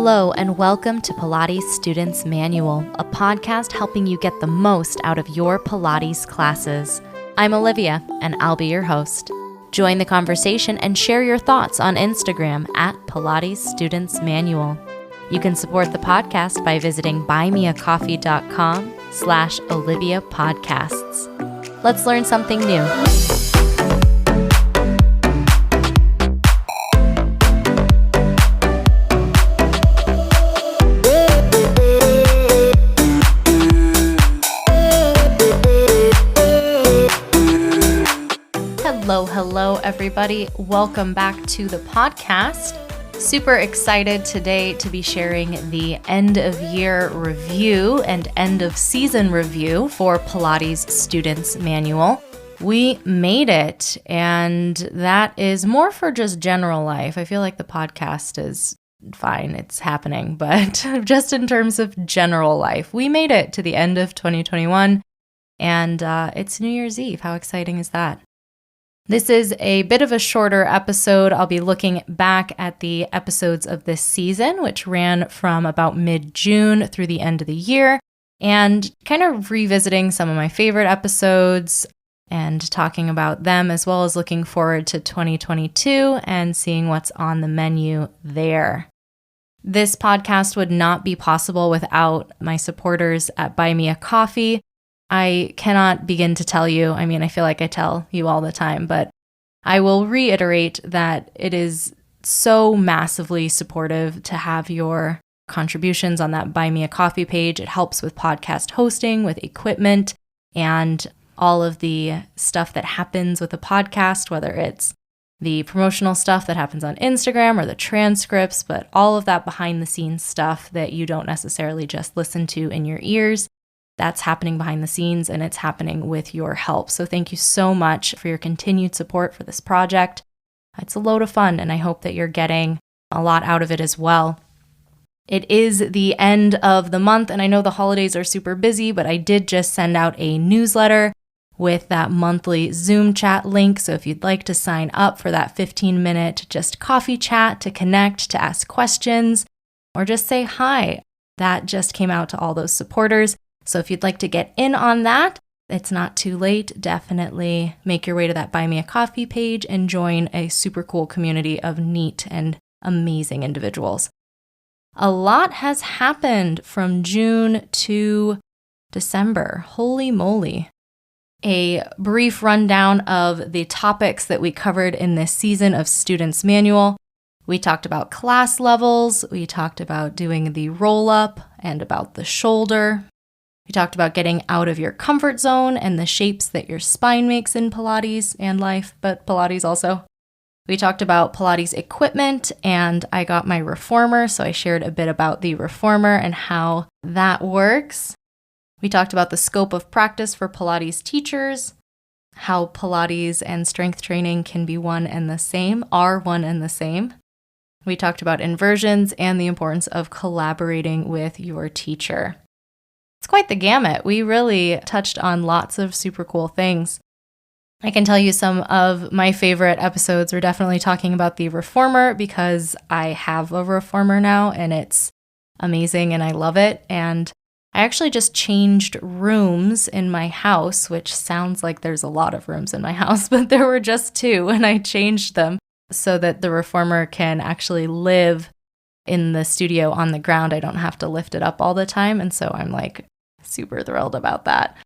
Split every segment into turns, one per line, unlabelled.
Hello and welcome to Pilates Students Manual, a podcast helping you get the most out of your Pilates classes. I'm Olivia and I'll be your host. Join the conversation and share your thoughts on Instagram at Pilates Students Manual. You can support the podcast by visiting buymeacoffee.com/Olivia Podcasts. Let's learn something new. Hello, everybody. Welcome back to the podcast. Super excited today to be sharing the end of year review and end of season review for Pilates Students Manual. We made it, and that is more for just general life. I feel like the podcast is fine, it's happening, but just in terms of general life, we made it to the end of 2021, and it's New Year's Eve. How exciting is that? This is a bit of a shorter episode. I'll be looking back at the episodes of this season, which ran from about mid-June through the end of the year, and kind of revisiting some of my favorite episodes and talking about them, as well as looking forward to 2022 and seeing what's on the menu there. This podcast would not be possible without my supporters at Buy Me a Coffee. I cannot begin to tell you, I feel like I tell you all the time, but I will reiterate that it is so massively supportive to have your contributions on that Buy Me a Coffee page. It helps with podcast hosting, with equipment, and all of the stuff that happens with a podcast, whether it's the promotional stuff that happens on Instagram or the transcripts, but all of that behind the scenes stuff that you don't necessarily just listen to in your ears. That's happening behind the scenes, and it's happening with your help. So thank you so much for your continued support for this project. It's a load of fun, and I hope that you're getting a lot out of it as well. It is the end of the month, and I know the holidays are super busy, but I did just send out a newsletter with that monthly Zoom chat link. So if you'd like to sign up for that 15-minute just coffee chat to connect, to ask questions, or just say hi, that just came out to all those supporters. So if you'd like to get in on that, it's not too late. Definitely make your way to that Buy Me a Coffee page and join a super cool community of neat and amazing individuals. A lot has happened from June to December. Holy moly. A brief rundown of the topics that we covered in this season of Students Manual. We talked about class levels. We talked about doing the roll-up and about the shoulder. We talked about getting out of your comfort zone and the shapes that your spine makes in Pilates and life, but Pilates also. We talked about Pilates equipment, and I got my reformer, so I shared a bit about the reformer and how that works. We talked about the scope of practice for Pilates teachers, how Pilates and strength training can be one and the same, are one and the same. We talked about inversions and the importance of collaborating with your teacher. It's quite the gamut. We really touched on lots of super cool things. I can tell you some of my favorite episodes were definitely talking about the reformer, because I have a reformer now and it's amazing and I love it. And I actually just changed rooms in my house, which sounds like there's a lot of rooms in my house, but there were just 2 and I changed them so that the reformer can actually live in the studio on the ground. I don't have to lift it up all the time. And so I'm like super thrilled about that.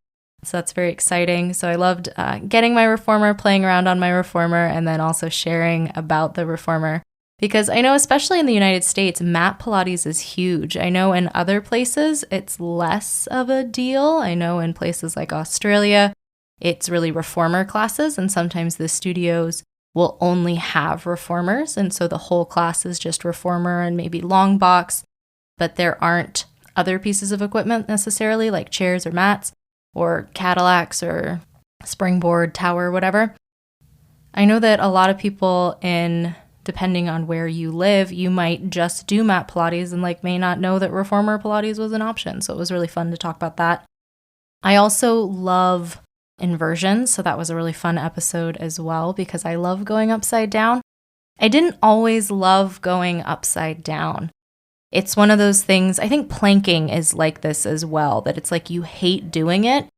So that's very exciting. So I loved getting my reformer, playing around on my reformer, and then also sharing about the reformer. Because I know, especially in the United States, mat Pilates is huge. I know in other places, it's less of a deal. I know in places like Australia, it's really reformer classes, and sometimes the studios will only have reformers. And so the whole class is just reformer and maybe long box, but there aren't other pieces of equipment necessarily, like chairs or mats or Cadillacs or springboard, tower, whatever. I know that a lot of people depending on where you live, you might just do mat Pilates and may not know that reformer Pilates was an option. So it was really fun to talk about that. I also love inversions, so that was a really fun episode as well, because I love going upside down. I didn't always love going upside down. it's one of those things, I think planking is like this as well, that it's like you hate doing it,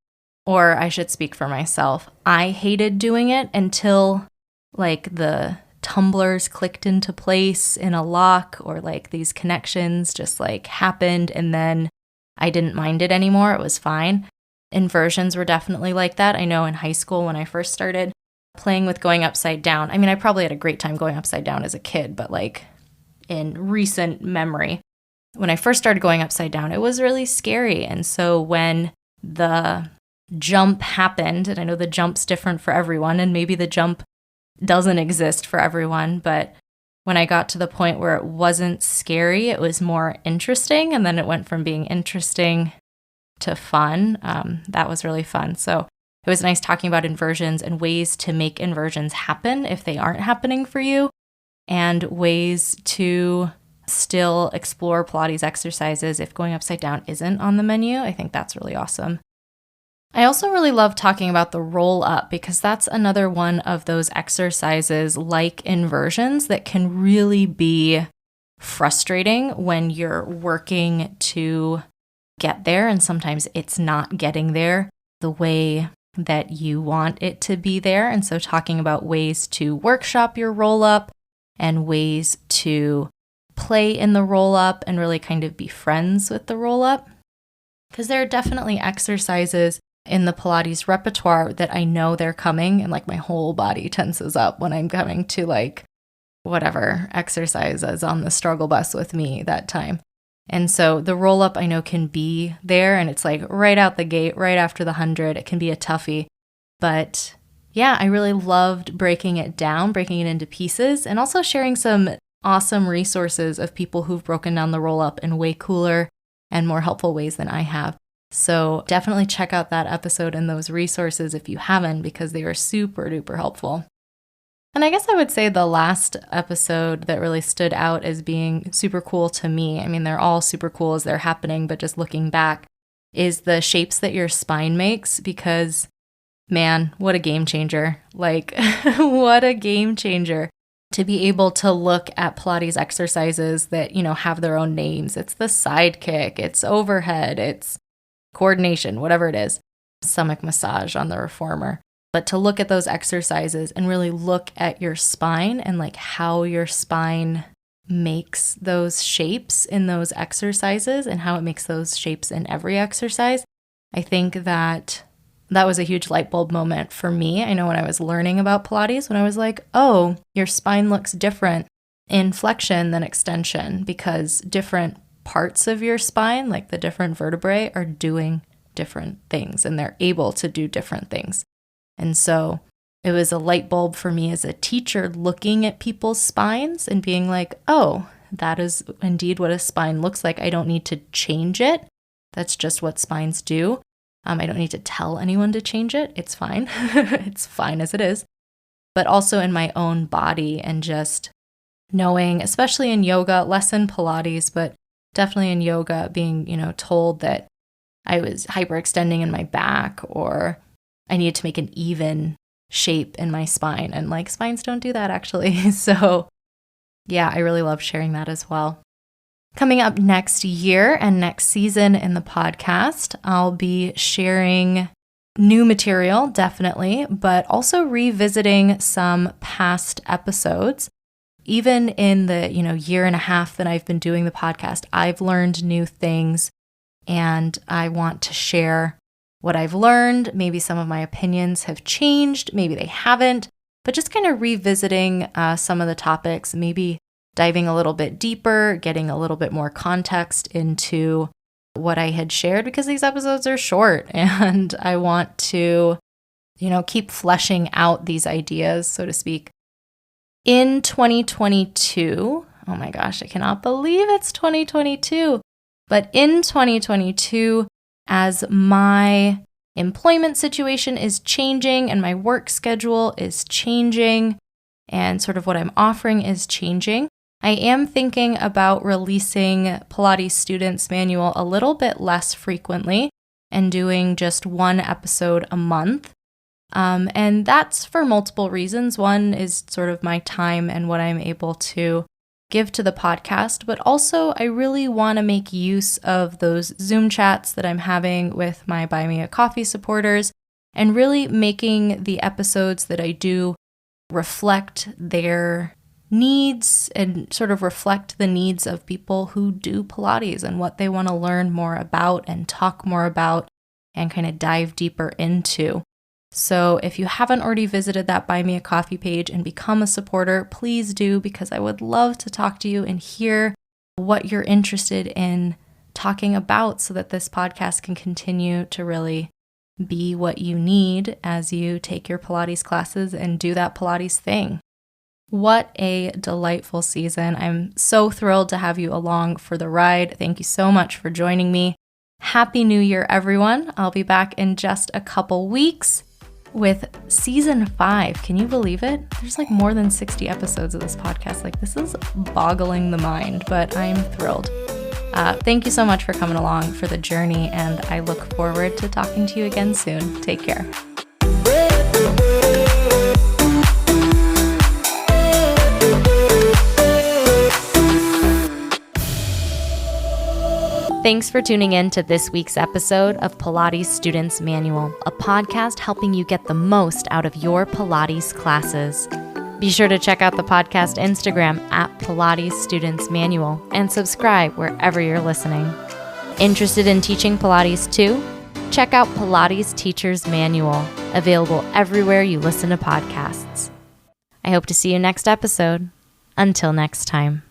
or I should speak for myself. I hated doing it until like the tumblers clicked into place in a lock, or like these connections just like happened, and then I didn't mind it anymore. It was fine. Inversions were definitely like that. I know in high school when I first started playing with going upside down, I mean, I probably had a great time going upside down as a kid, but like in recent memory, when I first started going upside down, it was really scary. And so when the jump happened, and I know the jump's different for everyone, and maybe the jump doesn't exist for everyone, but when I got to the point where it wasn't scary, it was more interesting. And then it went from being interesting to fun. That was really fun. So it was nice talking about inversions and ways to make inversions happen if they aren't happening for you, and ways to still explore Pilates exercises if going upside down isn't on the menu. I think that's really awesome. I also really love talking about the roll up, because that's another one of those exercises like inversions that can really be frustrating when you're working to get there, and sometimes it's not getting there the way that you want it to be there. And so talking about ways to workshop your roll up and ways to play in the roll up and really kind of be friends with the roll up, because there are definitely exercises in the Pilates repertoire that I know they're coming, and like my whole body tenses up when I'm coming to like whatever exercise is on the struggle bus with me that time. And so the roll up I know can be there, and it's like right out the gate, right after the 100, it can be a toughie. But yeah, I really loved breaking it down, breaking it into pieces, and also sharing some awesome resources of people who've broken down the roll up in way cooler and more helpful ways than I have. So definitely check out that episode and those resources if you haven't, because they are super duper helpful. And I guess I would say the last episode that really stood out as being super cool to me, I mean, they're all super cool as they're happening, but just looking back, is the shapes that your spine makes, because man, what a game changer. Like, what a game changer to be able to look at Pilates exercises that, you know, have their own names. It's the side kick, it's overhead, it's coordination, whatever it is, stomach massage on the reformer. But to look at those exercises and really look at your spine and like how your spine makes those shapes in those exercises and how it makes those shapes in every exercise, I think that was a huge light bulb moment for me. I know when I was learning about Pilates, when I was like, oh, your spine looks different in flexion than extension, because different parts of your spine, like the different vertebrae, are doing different things and they're able to do different things. And so it was a light bulb for me as a teacher looking at people's spines and being like, oh, that is indeed what a spine looks like. I don't need to change it. That's just what spines do. I don't need to tell anyone to change it. It's fine. It's fine as it is. But also in my own body, and just knowing, especially in yoga, less in Pilates, but definitely in yoga, being, you know, told that I was hyperextending in my back, or I needed to make an even shape in my spine. And like, spines don't do that actually. So yeah, I really love sharing that as well. Coming up next year and next season in the podcast, I'll be sharing new material, definitely, but also revisiting some past episodes. Even in the, year and a half that I've been doing the podcast, I've learned new things, and I want to share what I've learned. Maybe some of my opinions have changed, maybe they haven't, but just kind of revisiting some of the topics, maybe diving a little bit deeper, getting a little bit more context into what I had shared, because these episodes are short and I want to, keep fleshing out these ideas, so to speak. In 2022, oh my gosh, I cannot believe it's 2022. But in 2022, as my employment situation is changing and my work schedule is changing and sort of what I'm offering is changing, I am thinking about releasing Pilates Students Manual a little bit less frequently and doing just one episode a month. And that's for multiple reasons. One is sort of my time and what I'm able to give to the podcast, but also I really want to make use of those Zoom chats that I'm having with my Buy Me a Coffee supporters and really making the episodes that I do reflect their needs and sort of reflect the needs of people who do Pilates and what they want to learn more about and talk more about and kind of dive deeper into. So if you haven't already visited that Buy Me a Coffee page and become a supporter, please do, because I would love to talk to you and hear what you're interested in talking about so that this podcast can continue to really be what you need as you take your Pilates classes and do that Pilates thing. What a delightful season. I'm so thrilled to have you along for the ride. Thank you so much for joining me. Happy New Year, everyone. I'll be back in just a couple weeks with season 5. Can you believe it? There's like more than 60 episodes of this podcast. Like, this is boggling the mind, but I'm thrilled. Thank you so much for coming along for the journey, and I look forward to talking to you again soon. Take care. Thanks for tuning in to this week's episode of Pilates Students Manual, a podcast helping you get the most out of your Pilates classes. Be sure to check out the podcast Instagram at Pilates Students Manual and subscribe wherever you're listening. Interested in teaching Pilates too? Check out Pilates Teacher's Manual, available everywhere you listen to podcasts. I hope to see you next episode. Until next time.